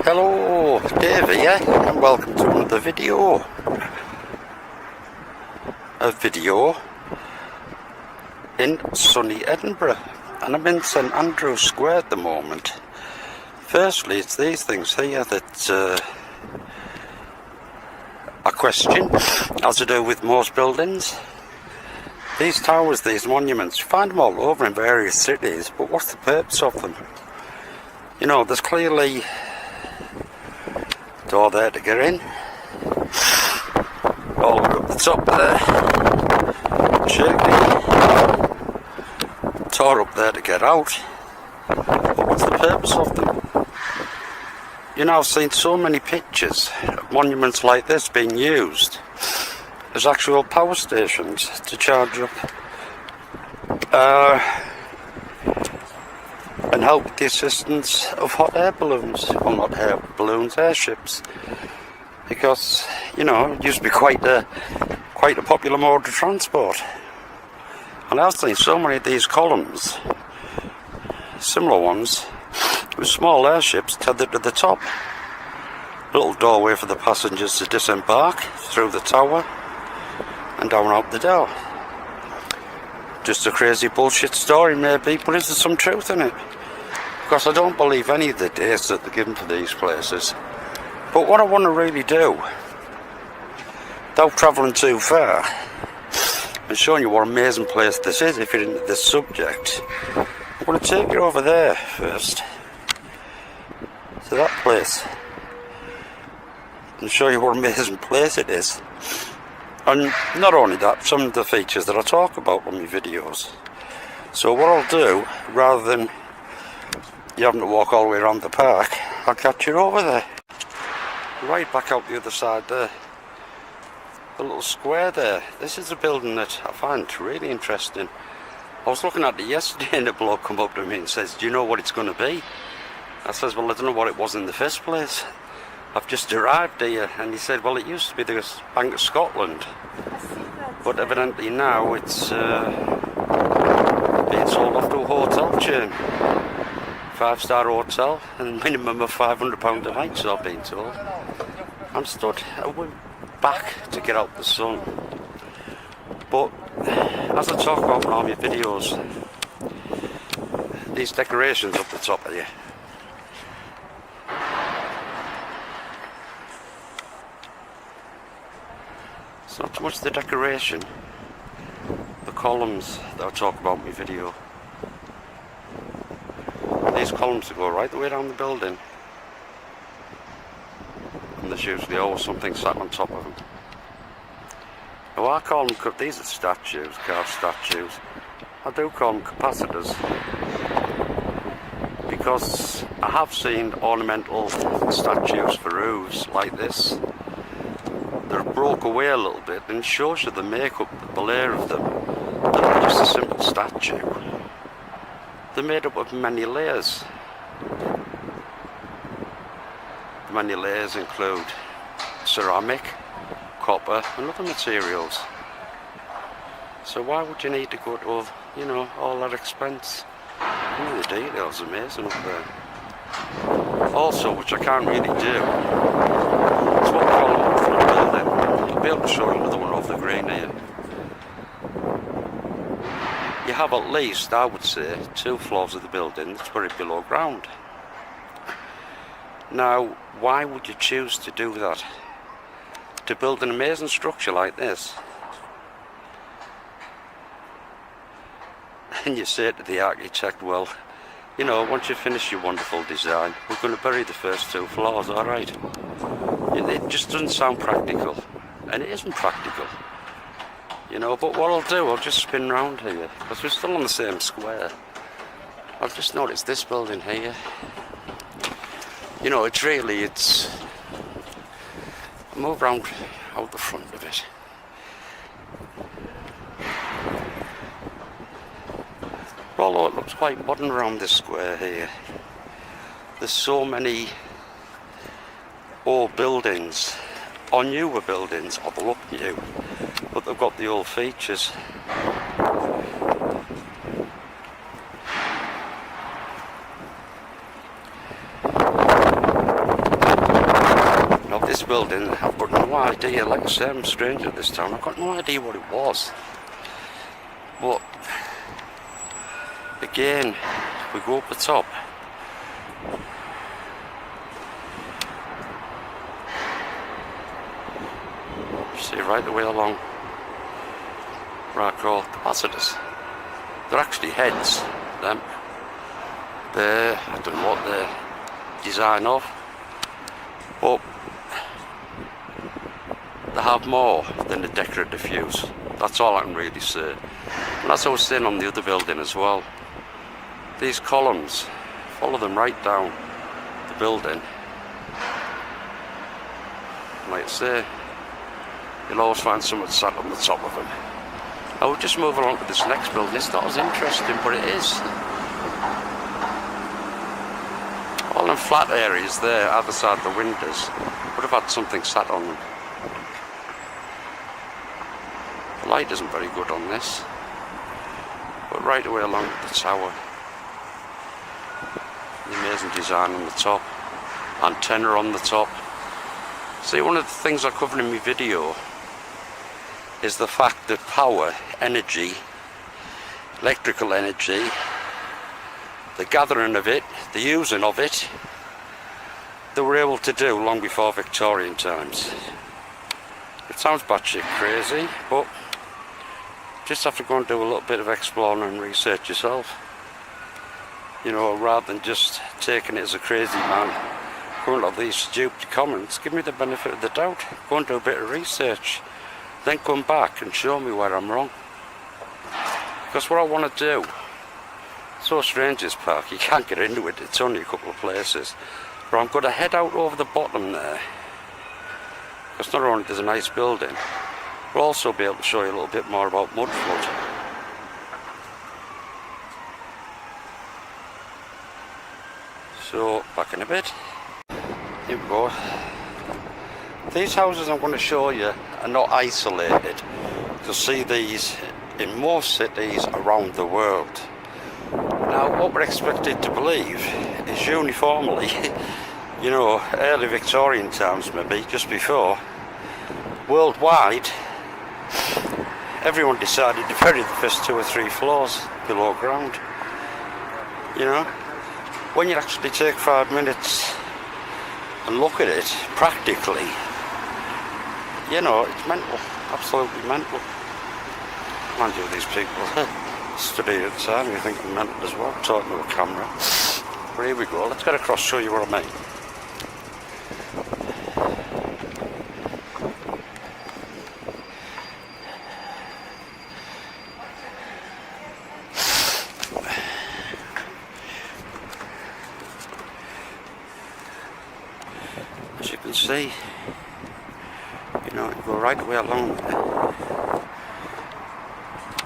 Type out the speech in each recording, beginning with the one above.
Hello, Dave here, and welcome to another video. A video in sunny Edinburgh, and I'm in St Andrew's Square at the moment. Firstly, it's these things here that I question, as I do with most buildings. These towers, these monuments, you find them all over in various cities, but what's the purpose of them? You know, there's clearly a door there to get in, all the way up the top there, shaky, door up there to get out, but what's the purpose of them? You know, I've seen so many pictures of monuments like this being used as actual power stations to charge up and help with the assistance of hot air balloons, well, not air balloons, airships, because, you know, it used to be quite a popular mode of transport. And I've seen so many of these columns, similar ones, with small airships tethered to the top, little doorway for the passengers to disembark through the tower and down out the door. Just a crazy bullshit story maybe, but is there some truth in it? Because I don't believe any of the dates that they're given for these places. But what I want to really do, without travelling too far, and showing you what an amazing place this is if you're into this subject, I'm going to take you over there first, to that place, and show you what an amazing place it is. And not only that, some of the features that I talk about on my videos. So what I'll do, rather than you having to walk all the way around the park, I'll catch you over there. Right back out the other side there. The little square there. This is a building that I find really interesting. I was looking at it yesterday and a bloke come up to me and says, "Do you know what it's going to be?" I says, "Well, I don't know what it was in the first place. I've just arrived here." And he said, "Well, it used to be the Bank of Scotland, but evidently now it's being sold off to a hotel chain, 5-star hotel, and minimum of £500 a night, so I've been told." I'm stood, I went back to get out the sun, but as I talk about in all my videos, these decorations up the top of here, it's not so much the decoration, the columns that I talk about in my video. These columns that go right the way down the building, and there's usually always something sat on top of them. Now I call them, these are statues, carved statues. I do call them capacitors, because I have seen ornamental statues for roofs like this. They're broke away a little bit, and it shows you the makeup, the layer of them. They're not just a simple statue. They're made up of many layers. The many layers include ceramic, copper and other materials. So why would you need to go to, you know, all that expense? The details are amazing up there. Also, which I can't really do, it's what we call an up-front building. I'll be able to show you another one off the green here. You have at least, I would say, 2 floors of the building that's buried below ground. Now, why would you choose to do that? To build an amazing structure like this, and you say to the architect, "Well, you know, once you finish your wonderful design, we're going to bury the first 2 floors, alright?" It just doesn't sound practical, and it isn't practical. You know, but what I'll do, I'll just spin round here, because we're still on the same square. I'll just notice this building here. You know, it's I'll move round out the front of it. Although it looks quite modern around this square here. There's so many old buildings, or newer buildings, or they look new, but they've got the old features. this building, I've got no idea. Like I say, I'm a stranger to this town. I've got no idea what it was. But again, we go up the top. See right the way along. Right, called capacitors. They're actually heads. Them. They're, I don't know what they're design of, but they have more than a decorative fuse. That's all I can really say. And as I was saying on the other building as well, these columns, follow them right down the building. Like I say, you'll always find someone sat on the top of them. I would just move along to this next building. It's not as interesting, but it is. All them flat areas there, other side of the windows, would have had something sat on them. The light isn't very good on this, but right away along the tower, the amazing design on the top, antenna on the top. See, one of the things I covered in my video is the fact that power, energy, electrical energy, the gathering of it, the using of it, they were able to do long before Victorian times. It sounds batshit crazy, but just have to go and do a little bit of exploring and research yourself. You know, rather than just taking it as a crazy man, going up these stupid comments, give me the benefit of the doubt. Go and do a bit of research, then come back and show me where I'm wrong. Because what I want to do, so Strangers Park, you can't get into it, it's only a couple of places. But I'm going to head out over the bottom there. Because not only there's a nice building, we'll also be able to show you a little bit more about Mudflood. So, back in a bit. Here we go. These houses I'm going to show you are not isolated. You'll see these in most cities around the world. Now, what we're expected to believe is uniformly, you know, early Victorian times maybe, just before, worldwide, everyone decided to bury the first 2 or 3 floors below ground. You know, when you actually take 5 minutes and look at it practically, you know, it's mental, absolutely mental. Mind you, these people study at the time, you think I'm mental as well, talking to a camera. But here we go, let's get across, show you what I mean. As you can see, you know, you go right away along there.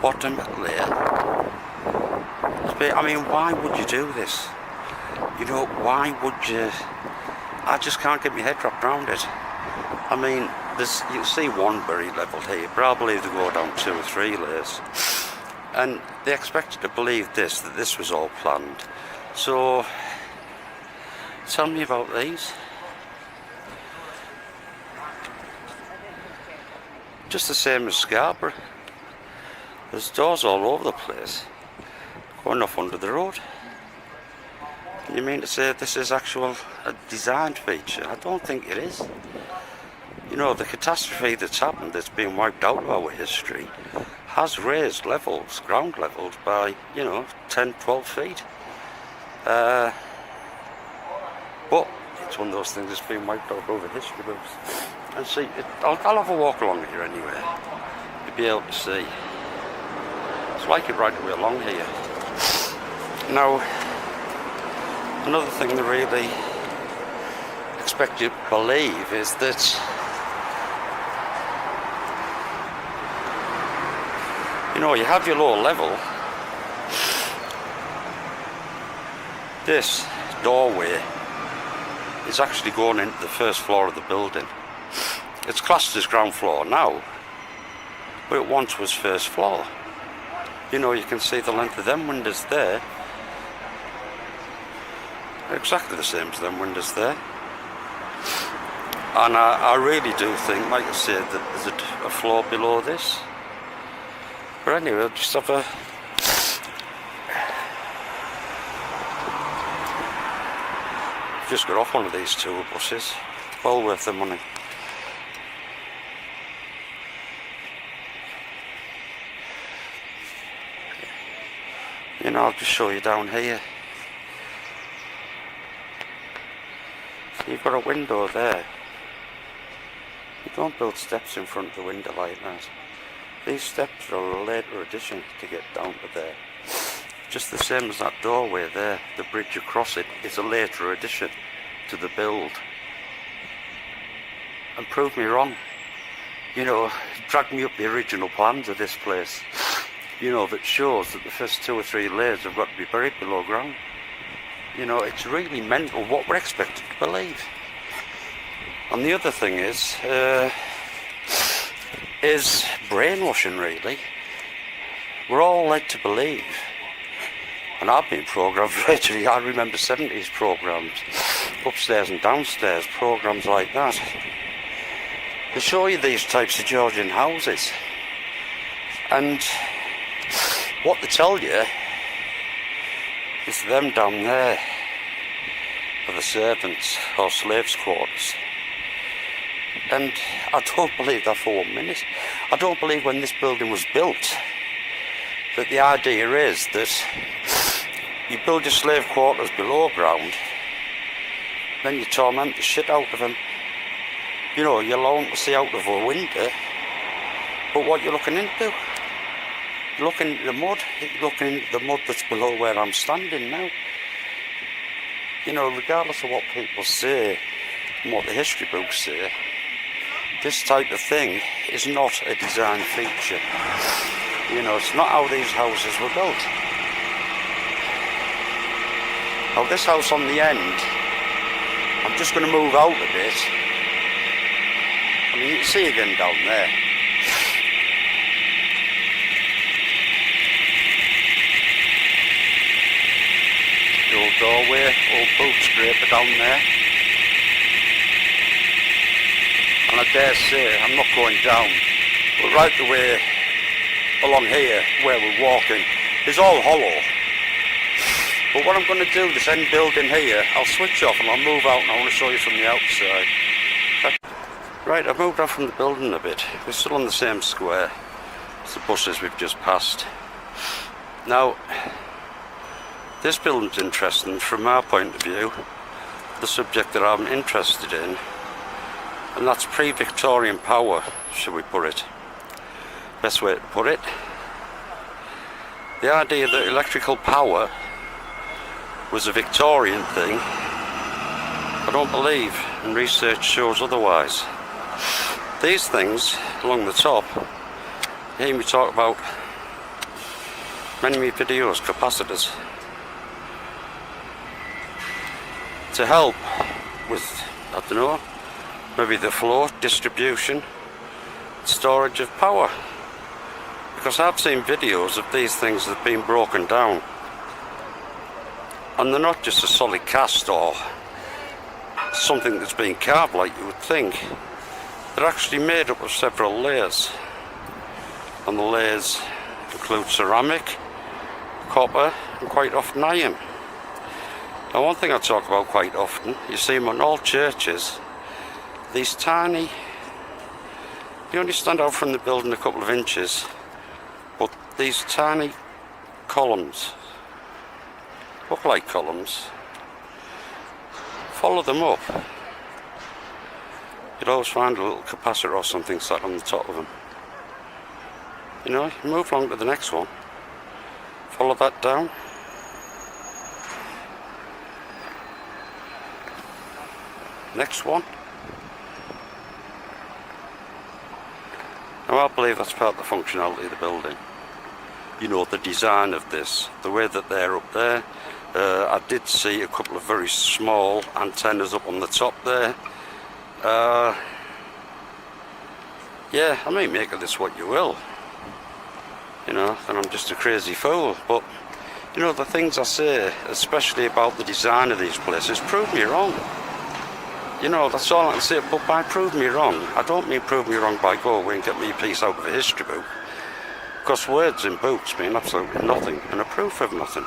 Bottom layer. I mean, why would you do this? You know, why would you? I just can't get my head wrapped around it. I mean, there's, you see one buried level here, but I believe they go down 2 or 3 layers. And they expected to believe this, that this was all planned. So, tell me about these. Just the same as Scarborough. There's doors all over the place, going off under the road. You mean to say this is actual a design feature? I don't think it is. You know, the catastrophe that's happened, that's been wiped out of our history, has raised levels, ground levels, by, you know, 10, 12 feet. But it's one of those things that's been wiped out over history books. And see, I'll have a walk along here anyway. You'll be able to see. It's like it right away along here. Now, another thing they really expect you to believe is that you know, you have your lower level. This doorway is actually going into the first floor of the building. It's classed as ground floor now, but it once was first floor. You know, you can see the length of them windows there. They're exactly the same as them windows there. And I really do think, like I said, that there's a floor below this. But anyway, I'll just have a... just got off one of these tour buses. Well worth the money. You know, I'll just show you down here. So you've got a window there. You don't build steps in front of the window like that. These steps are a later addition to get down to there. Just the same as that doorway there, the bridge across it is a later addition to the build. And prove me wrong. You know, drag me up the original plans of this place. You know, that shows that the first 2 or 3 layers have got to be buried below ground. You know, it's really mental what we're expected to believe. And the other thing is brainwashing, really. We're all led to believe, and I've been programmed virtually, I remember 70s programs, upstairs and downstairs, programs like that. They show you these types of Georgian houses, and what they tell you is them down there are the servants or slaves' quarters. And I don't believe that for 1 minute. I don't believe when this building was built that the idea is that you build your slave quarters below ground, then you torment the shit out of them. You know, you allow them to see out of a window, but what you're looking into? You're looking at the mud. You're looking at the mud that's below where I'm standing now. You know, regardless of what people say and what the history books say, this type of thing is not a design feature. You know, it's not how these houses were built. Now this house on the end, I'm just going to move out a bit. I mean, you can see again down there. The old doorway, old boot scraper down there. And I dare say, I'm not going down, but right the way along here, where we're walking, is all hollow. But what I'm going to do, this end building here, I'll switch off and I'll move out and I want to show you from the outside. Right, I've moved off from the building a bit. We're still on the same square as the buses we've just passed. Now, this building's interesting from our point of view, the subject that I'm interested in, and that's pre-Victorian power, shall we put it. Best way to put it. The idea that electrical power was a Victorian thing, I don't believe, and research shows otherwise. These things along the top, you hear me talk about many videos, capacitors, to help with, I don't know, maybe the flow, distribution, storage of power. Because I've seen videos of these things that have been broken down, and they're not just a solid cast or something that's been carved like you would think. They're actually made up of several layers, and the layers include ceramic, copper, and quite often iron. Now, one thing I talk about quite often, you see them on all churches, these tiny, you only stand out from the building a couple of inches, but these tiny columns, look like columns, follow them up, you'll always find a little capacitor or something sat on the top of them. You know, you move along to the next one, follow that down, next one. Now I believe that's part of the functionality of the building. You know, the design of this, the way that they're up there. I did see a couple of very small antennas up on the top there. Yeah, I may make of this what you will. You know, and I'm just a crazy fool. But, you know, the things I say, especially about the design of these places, prove me wrong. You know, that's all I can say. But by prove me wrong, I don't mean prove me wrong by go away and get me a piece out of a history book. Because words in books mean absolutely nothing, and a proof of nothing.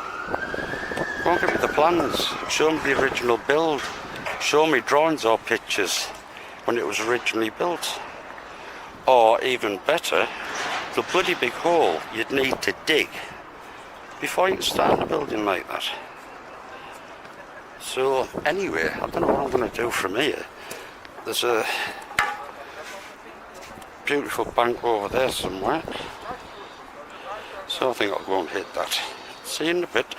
Go and give me the plans, show me the original build, show me drawings or pictures when it was originally built. Or even better, the bloody big hole you'd need to dig before you can start a building like that. So anyway, I don't know what I'm going to do from here. There's a beautiful bank over there somewhere. So I think I'll go and hit that. See you in a bit.